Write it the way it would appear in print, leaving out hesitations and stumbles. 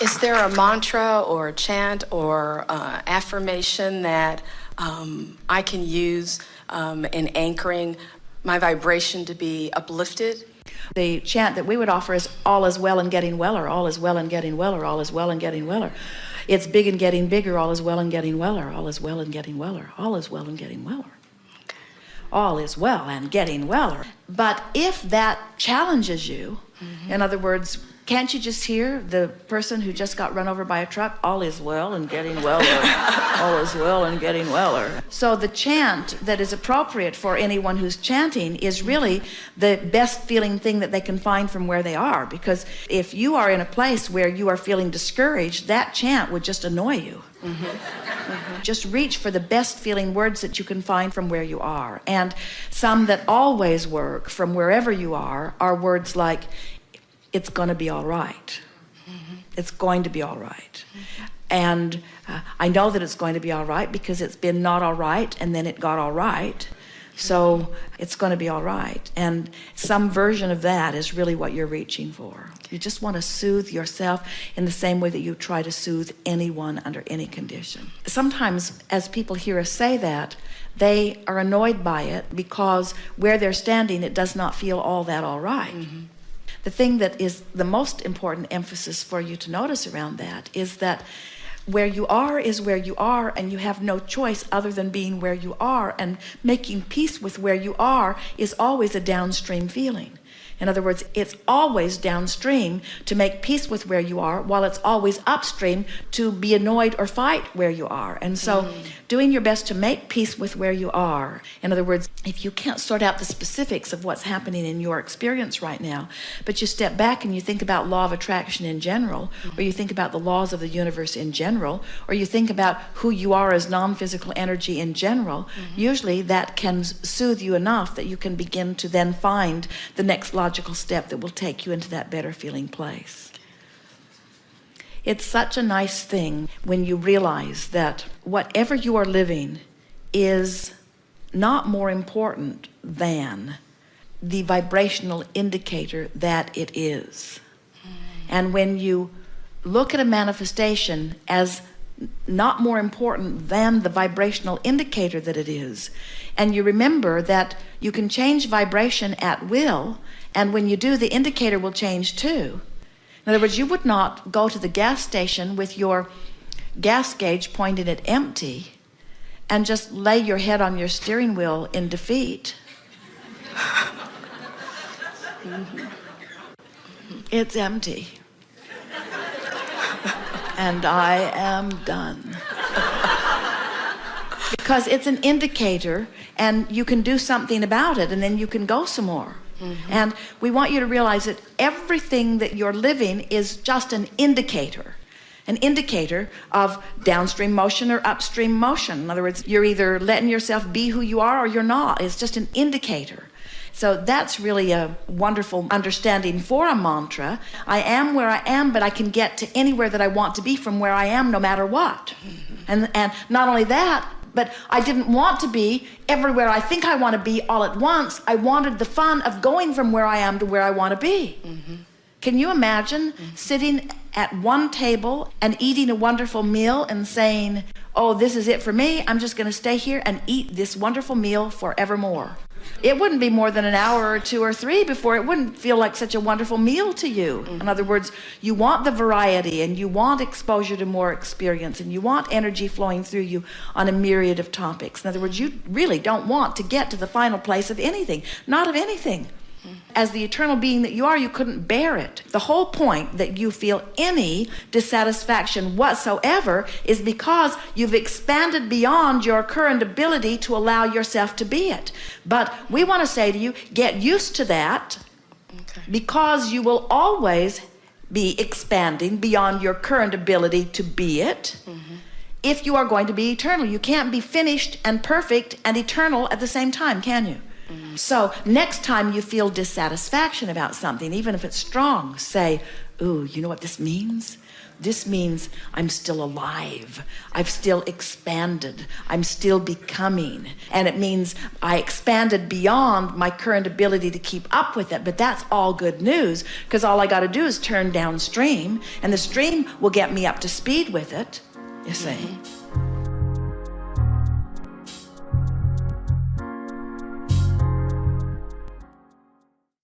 Is there a mantra or a chant or affirmation that I can use in anchoring my vibration to be uplifted? The chant that we would offer is all is well and getting weller, all is well and getting weller, all is well and getting weller. It's big and getting bigger, all is well and getting weller, all is well and getting weller, all is well and getting weller. Okay. All is well and getting weller. But if that challenges you, in other words, can't you just hear the person who just got run over by a truck? All is well and getting weller. All is well and getting weller. So the chant that is appropriate for anyone who's chanting is really the best feeling thing that they can find from where they are. Because if you are in a place where you are feeling discouraged, that chant would just annoy you. Just reach for the best feeling words that you can find from where you are. And some that always work from wherever you are words like, it's going to be all right. It's going to be all right. And I know that it's going to be all right because it's been not all right and then it got all right. So it's going to be all right. And some version of that is really what you're reaching for. You just want to soothe yourself in the same way that you try to soothe anyone under any condition. Sometimes as people hear us say that, they are annoyed by it because where they're standing, it does not feel all that all right. The thing that is the most important emphasis for you to notice around that is that where you are is where you are, and you have no choice other than being where you are, and making peace with where you are is always a downstream feeling. In other words, it's always downstream to make peace with where you are, while it's always upstream to be annoyed or fight where you are. And so doing your best to make peace with where you are. In other words, if you can't sort out the specifics of what's happening in your experience right now, but you step back and you think about law of attraction in general, or you think about the laws of the universe in general, or you think about who you are as non-physical energy in general, usually that can soothe you enough that you can begin to then find the next logical step that will take you into that better feeling place. It's such a nice thing when you realize that whatever you are living is not more important than the vibrational indicator that it is. And when you look at a manifestation as not more important than the vibrational indicator that it is, and you remember that you can change vibration at will, and when you do, the indicator will change too. In other words, you would not go to the gas station with your gas gauge pointed at empty and just lay your head on your steering wheel in defeat. It's empty. And I am done. Because it's an indicator, and you can do something about it, and then you can go some more. And we want you to realize that everything that you're living is just an indicator of downstream motion or upstream motion. In other words, you're either letting yourself be who you are or you're not. It's just an indicator. So that's really a wonderful understanding for a mantra. I am where I am, but I can get to anywhere that I want to be from where I am, no matter what. And not only that, but I didn't want to be everywhere I think I want to be all at once. I wanted the fun of going from where I am to where I want to be. Can you imagine sitting at one table and eating a wonderful meal and saying, oh, this is it for me. I'm just going to stay here and eat this wonderful meal forevermore. It wouldn't be more than an hour or 2 or 3 before it wouldn't feel like such a wonderful meal to you. In other words, you want the variety, and you want exposure to more experience, and you want energy flowing through you on a myriad of topics. In other words, you really don't want to get to the final place of anything, not of anything. As the eternal being that you are, you couldn't bear it. The whole point that you feel any dissatisfaction whatsoever is because you've expanded beyond your current ability to allow yourself to be it. But we want to say to you, get used to that, because you will always be expanding beyond your current ability to be it. If you are going to be eternal, you can't be finished and perfect and eternal at the same time, can you? So next time you feel dissatisfaction about something, even if it's strong, say, ooh, you know what this means? This means I'm still alive. I've still expanded. I'm still becoming. And it means I expanded beyond my current ability to keep up with it. But that's all good news, because all I got to do is turn downstream, and the stream will get me up to speed with it, you see.